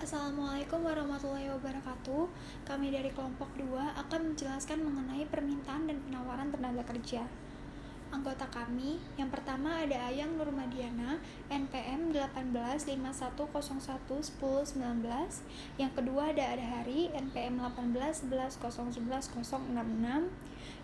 Assalamualaikum warahmatullahi wabarakatuh. Kami dari kelompok 2 akan menjelaskan mengenai permintaan dan penawaran tenaga kerja. Anggota kami, yang pertama ada Ayang Nurmadiana, NPM 1851011019. Yang kedua ada Adhari, NPM 1811011066.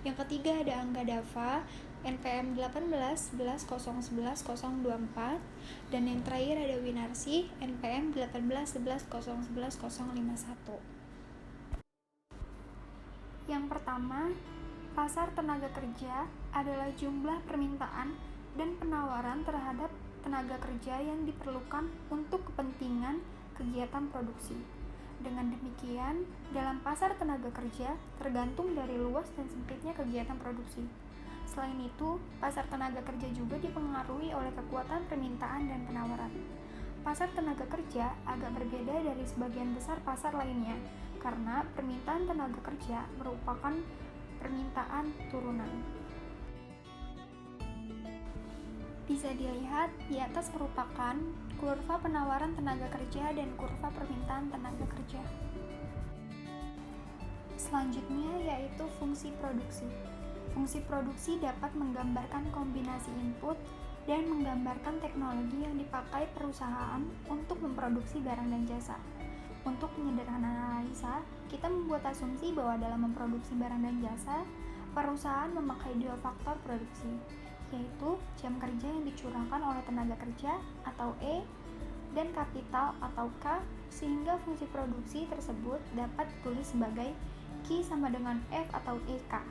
Yang ketiga ada Angga Dava, NPM 1811011024. Dan yang terakhir ada Winarsi, NPM 1811011051. Yang pertama, pasar tenaga kerja adalah jumlah permintaan dan penawaran terhadap tenaga kerja yang diperlukan untuk kepentingan kegiatan produksi. Dengan demikian, dalam pasar tenaga kerja tergantung dari luas dan sempitnya kegiatan produksi. Selain itu, pasar tenaga kerja juga dipengaruhi oleh kekuatan permintaan dan penawaran. Pasar tenaga kerja agak berbeda dari sebagian besar pasar lainnya, karena permintaan tenaga kerja merupakan permintaan turunan. Bisa dilihat di atas merupakan kurva penawaran tenaga kerja dan kurva permintaan tenaga kerja. Selanjutnya yaitu fungsi produksi. Fungsi produksi dapat menggambarkan kombinasi input dan menggambarkan teknologi yang dipakai perusahaan untuk memproduksi barang dan jasa. Untuk menyederhanakan analisa, kita membuat asumsi bahwa dalam memproduksi barang dan jasa, perusahaan memakai dua faktor produksi, yaitu jam kerja yang dicurahkan oleh tenaga kerja atau E dan kapital atau K, sehingga fungsi produksi tersebut dapat ditulis sebagai Q sama dengan F atau EK,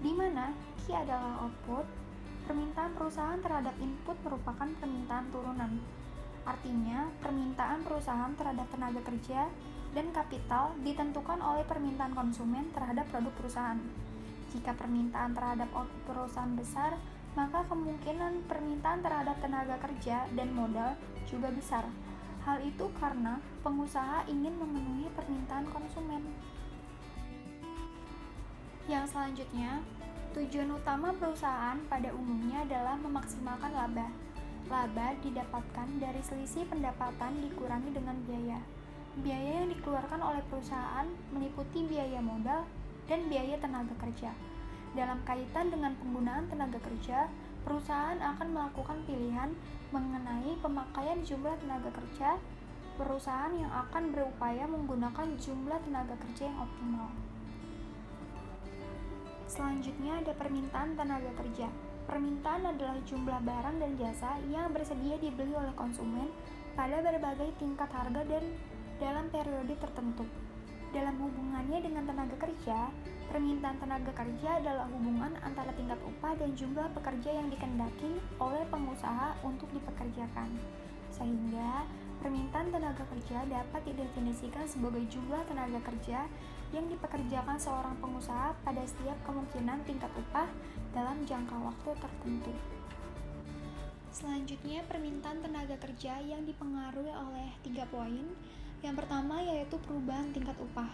di mana Q adalah output. Permintaan perusahaan terhadap input merupakan permintaan turunan. Artinya, permintaan perusahaan terhadap tenaga kerja dan kapital ditentukan oleh permintaan konsumen terhadap produk perusahaan. Jika permintaan terhadap output perusahaan besar, maka kemungkinan permintaan terhadap tenaga kerja dan modal juga besar. Hal itu karena pengusaha ingin memenuhi permintaan konsumen. Yang selanjutnya, tujuan utama perusahaan pada umumnya adalah memaksimalkan laba. Laba didapatkan dari selisih pendapatan dikurangi dengan biaya. Biaya yang dikeluarkan oleh perusahaan meliputi biaya modal dan biaya tenaga kerja. Dalam kaitan dengan penggunaan tenaga kerja, perusahaan akan melakukan pilihan mengenai pemakaian jumlah tenaga kerja. Perusahaan yang akan berupaya menggunakan jumlah tenaga kerja yang optimal. Selanjutnya ada permintaan tenaga kerja. Permintaan adalah jumlah barang dan jasa yang bersedia dibeli oleh konsumen pada berbagai tingkat harga dan dalam periode tertentu. Dalam hubungannya dengan tenaga kerja, permintaan tenaga kerja adalah hubungan antara tingkat upah dan jumlah pekerja yang dikehendaki oleh pengusaha untuk dipekerjakan. Sehingga, permintaan tenaga kerja dapat didefinisikan sebagai jumlah tenaga kerja yang dipekerjakan seorang pengusaha pada setiap kemungkinan tingkat upah dalam jangka waktu tertentu. Selanjutnya, permintaan tenaga kerja yang dipengaruhi oleh 3 poin. Yang pertama yaitu perubahan tingkat upah.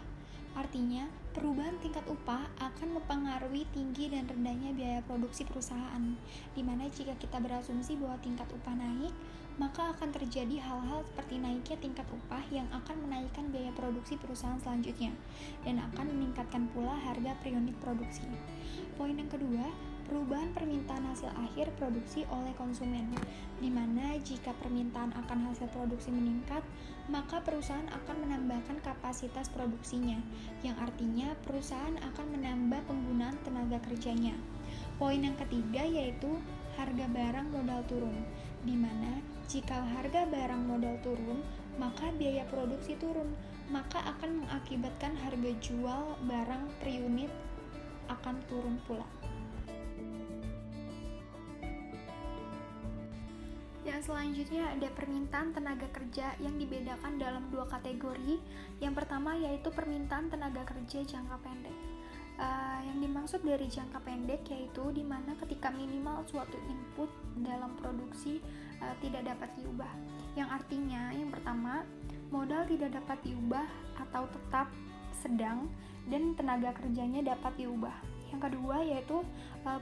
Artinya, perubahan tingkat upah akan mempengaruhi tinggi dan rendahnya biaya produksi perusahaan, di mana jika kita berasumsi bahwa tingkat upah naik, maka akan terjadi hal-hal seperti naiknya tingkat upah yang akan menaikkan biaya produksi perusahaan selanjutnya, dan akan meningkatkan pula harga per unit produksi. Poin yang kedua, perubahan permintaan hasil akhir produksi oleh konsumen, di mana jika permintaan akan hasil produksi meningkat, maka perusahaan akan menambahkan kapasitas produksinya, yang artinya perusahaan akan menambah penggunaan tenaga kerjanya. Poin yang ketiga yaitu harga barang modal turun, di mana jika harga barang modal turun, maka biaya produksi turun, maka akan mengakibatkan harga jual barang per unit akan turun pula. Yang selanjutnya ada permintaan tenaga kerja yang dibedakan dalam 2 kategori. Yang pertama yaitu permintaan tenaga kerja jangka pendek. Yang dimaksud dari jangka pendek yaitu di mana ketika minimal suatu input dalam produksi tidak dapat diubah. Yang artinya yang pertama, modal tidak dapat diubah atau tetap sedang dan tenaga kerjanya dapat diubah. Yang kedua yaitu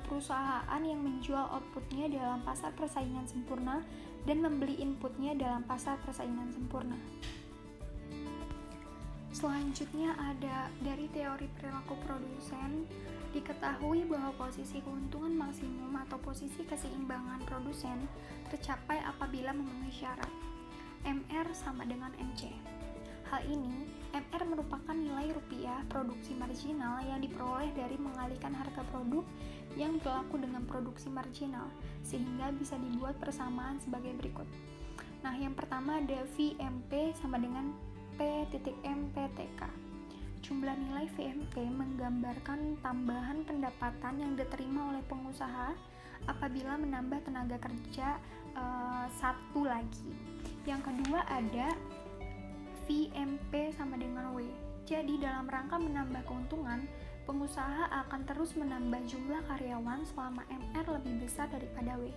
perusahaan yang menjual outputnya dalam pasar persaingan sempurna dan membeli inputnya dalam pasar persaingan sempurna. Selanjutnya ada dari teori perilaku produsen, diketahui bahwa posisi keuntungan maksimum atau posisi keseimbangan produsen tercapai apabila memenuhi syarat. MR sama dengan MC. Hal ini, MR merupakan nilai rupiah produksi marginal yang diperoleh dari mengalihkan harga produk yang berlaku dengan produksi marginal, sehingga bisa dibuat persamaan sebagai berikut. Nah, yang pertama ada VMP sama dengan P.MPTK. Jumlah nilai VMP menggambarkan tambahan pendapatan yang diterima oleh pengusaha apabila menambah tenaga kerja satu lagi. Yang kedua ada VMP sama dengan W. Jadi dalam rangka menambah keuntungan, pengusaha akan terus menambah jumlah karyawan selama MR lebih besar daripada W.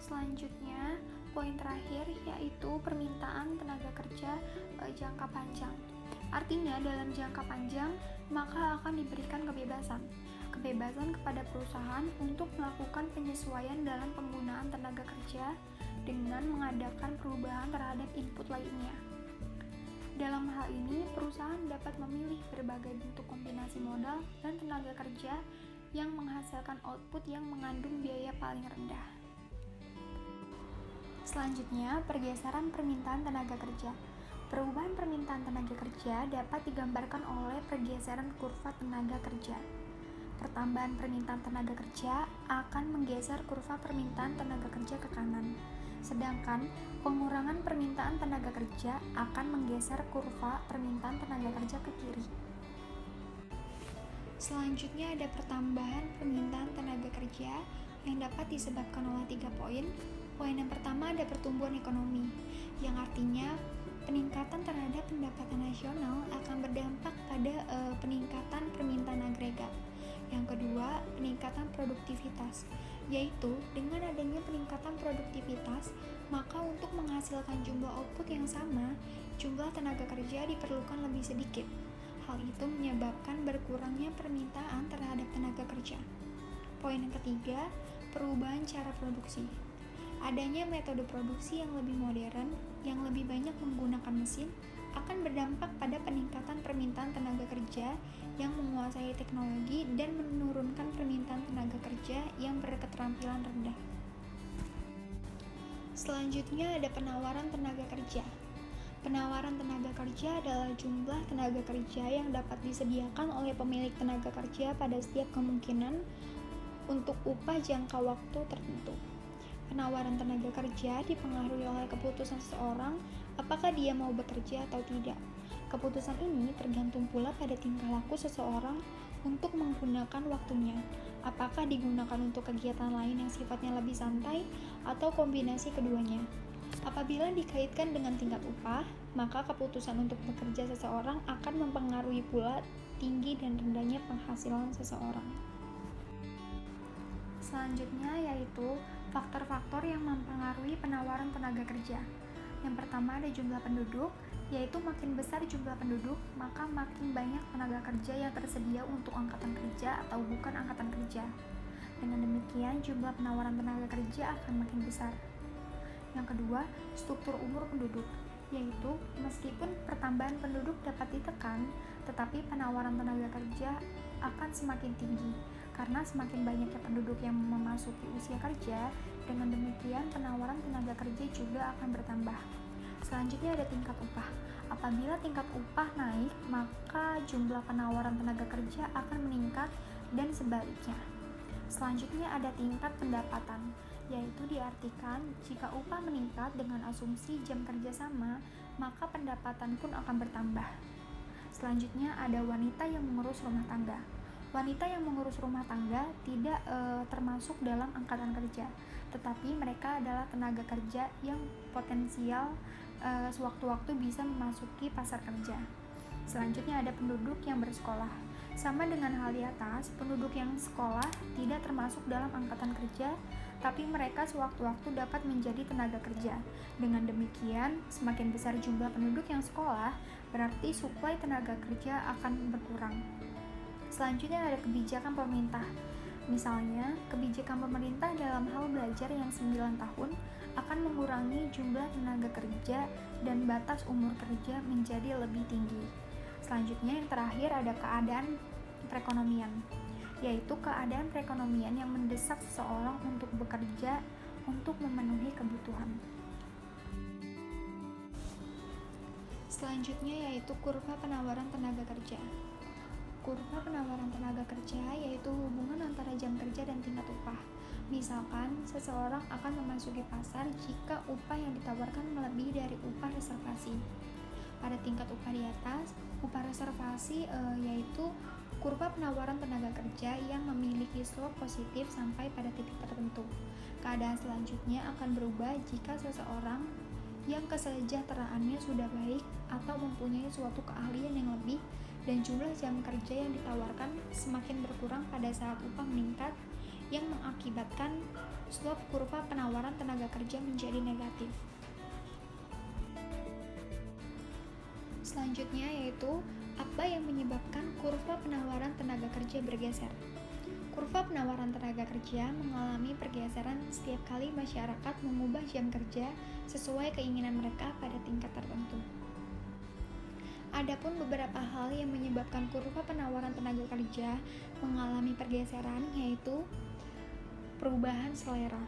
Selanjutnya, poin terakhir yaitu permintaan tenaga kerja jangka panjang. Artinya dalam jangka panjang maka akan diberikan kebebasan kepada perusahaan untuk melakukan penyesuaian dalam penggunaan tenaga kerja dengan mengadakan perubahan terhadap input lainnya. Dalam hal ini, perusahaan dapat memilih berbagai bentuk kombinasi modal dan tenaga kerja yang menghasilkan output yang mengandung biaya paling rendah. Selanjutnya, pergeseran permintaan tenaga kerja. Perubahan permintaan tenaga kerja dapat digambarkan oleh pergeseran kurva tenaga kerja. Pertambahan permintaan tenaga kerja akan menggeser kurva permintaan tenaga kerja ke kanan, sedangkan pengurangan permintaan tenaga kerja akan menggeser kurva permintaan tenaga kerja ke kiri. Selanjutnya ada pertambahan permintaan tenaga kerja yang dapat disebabkan oleh 3 poin. Poin yang pertama ada pertumbuhan ekonomi, yang artinya peningkatan terhadap pendapatan nasional akan berdampak pada peningkatan permintaan agregat. Yang kedua, peningkatan produktivitas, yaitu dengan adanya peningkatan produktivitas, maka untuk menghasilkan jumlah output yang sama, jumlah tenaga kerja diperlukan lebih sedikit. Hal itu menyebabkan berkurangnya permintaan terhadap tenaga kerja. Poin yang ketiga, perubahan cara produksi. Adanya metode produksi yang lebih modern, yang lebih banyak menggunakan mesin, akan berdampak pada peningkatan permintaan tenaga kerja yang menguasai teknologi dan menurunkan permintaan tenaga kerja yang berketerampilan rendah. Selanjutnya ada penawaran tenaga kerja. Penawaran tenaga kerja adalah jumlah tenaga kerja yang dapat disediakan oleh pemilik tenaga kerja pada setiap kemungkinan untuk upah jangka waktu tertentu. Penawaran tenaga kerja dipengaruhi oleh keputusan seseorang apakah dia mau bekerja atau tidak. Keputusan ini tergantung pula pada tingkah laku seseorang untuk menggunakan waktunya, apakah digunakan untuk kegiatan lain yang sifatnya lebih santai atau kombinasi keduanya. Apabila dikaitkan dengan tingkat upah, maka keputusan untuk bekerja seseorang akan mempengaruhi pula tinggi dan rendahnya penghasilan seseorang. Selanjutnya yaitu faktor-faktor yang mempengaruhi penawaran tenaga kerja. Yang pertama ada jumlah penduduk, yaitu makin besar jumlah penduduk, maka makin banyak tenaga kerja yang tersedia untuk angkatan kerja atau bukan angkatan kerja. Dengan demikian, jumlah penawaran tenaga kerja akan makin besar. Yang kedua, struktur umur penduduk, yaitu meskipun pertambahan penduduk dapat ditekan, tetapi penawaran tenaga kerja akan semakin tinggi. Karena semakin banyaknya penduduk yang memasuki usia kerja, dengan demikian penawaran tenaga kerja juga akan bertambah. Selanjutnya ada tingkat upah. Apabila tingkat upah naik, maka jumlah penawaran tenaga kerja akan meningkat dan sebaliknya. Selanjutnya ada tingkat pendapatan, yaitu diartikan jika upah meningkat dengan asumsi jam kerja sama, maka pendapatan pun akan bertambah. Selanjutnya ada wanita yang mengurus rumah tangga. Wanita yang mengurus rumah tangga tidak termasuk dalam angkatan kerja, tetapi mereka adalah tenaga kerja yang potensial sewaktu-waktu bisa memasuki pasar kerja. Selanjutnya ada penduduk yang bersekolah. Sama dengan hal di atas, penduduk yang sekolah tidak termasuk dalam angkatan kerja, tapi mereka sewaktu-waktu dapat menjadi tenaga kerja. Dengan demikian, semakin besar jumlah penduduk yang sekolah, berarti suplai tenaga kerja akan berkurang. Selanjutnya ada kebijakan pemerintah. Misalnya, kebijakan pemerintah dalam hal belajar yang 9 tahun akan mengurangi jumlah tenaga kerja dan batas umur kerja menjadi lebih tinggi. Selanjutnya yang terakhir ada keadaan perekonomian, yaitu keadaan perekonomian yang mendesak seseorang untuk bekerja untuk memenuhi kebutuhan. Selanjutnya yaitu kurva penawaran tenaga kerja. Kurva penawaran tenaga kerja yaitu hubungan antara jam kerja dan tingkat upah. Misalkan, seseorang akan memasuki pasar jika upah yang ditawarkan melebihi dari upah reservasi. Pada tingkat upah di atas, upah reservasi yaitu kurva penawaran tenaga kerja yang memiliki slope positif sampai pada titik tertentu. Keadaan selanjutnya akan berubah jika seseorang yang kesejahteraannya sudah baik atau mempunyai suatu keahlian yang lebih dan jumlah jam kerja yang ditawarkan semakin berkurang pada saat upah meningkat, yang mengakibatkan slope kurva penawaran tenaga kerja menjadi negatif. Selanjutnya yaitu apa yang menyebabkan kurva penawaran tenaga kerja bergeser. Kurva penawaran tenaga kerja mengalami pergeseran setiap kali masyarakat mengubah jam kerja sesuai keinginan mereka pada tingkat tertentu. Adapun beberapa hal yang menyebabkan kurva penawaran tenaga kerja mengalami pergeseran yaitu perubahan selera.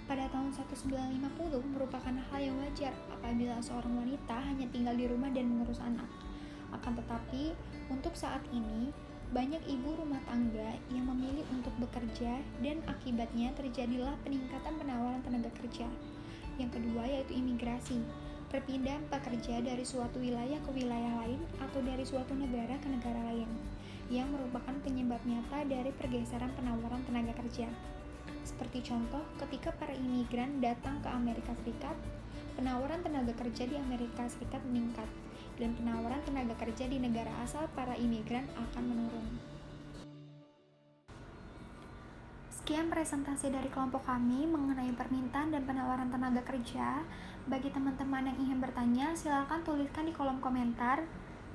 Pada tahun 1950 merupakan hal yang wajar apabila seorang wanita hanya tinggal di rumah dan mengurus anak. Akan tetapi, untuk saat ini, banyak ibu rumah tangga yang memilih untuk bekerja dan akibatnya terjadilah peningkatan penawaran tenaga kerja. Yang kedua yaitu imigrasi. Perpindahan pekerja dari suatu wilayah ke wilayah lain atau dari suatu negara ke negara lain, yang merupakan penyebab nyata dari pergeseran penawaran tenaga kerja. Seperti contoh, ketika para imigran datang ke Amerika Serikat, penawaran tenaga kerja di Amerika Serikat meningkat, dan penawaran tenaga kerja di negara asal para imigran akan menurun. Sekian presentasi dari kelompok kami mengenai permintaan dan penawaran tenaga kerja. Bagi teman-teman yang ingin bertanya, silakan tuliskan di kolom komentar.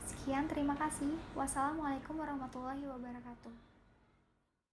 Sekian, terima kasih. Wassalamualaikum warahmatullahi wabarakatuh.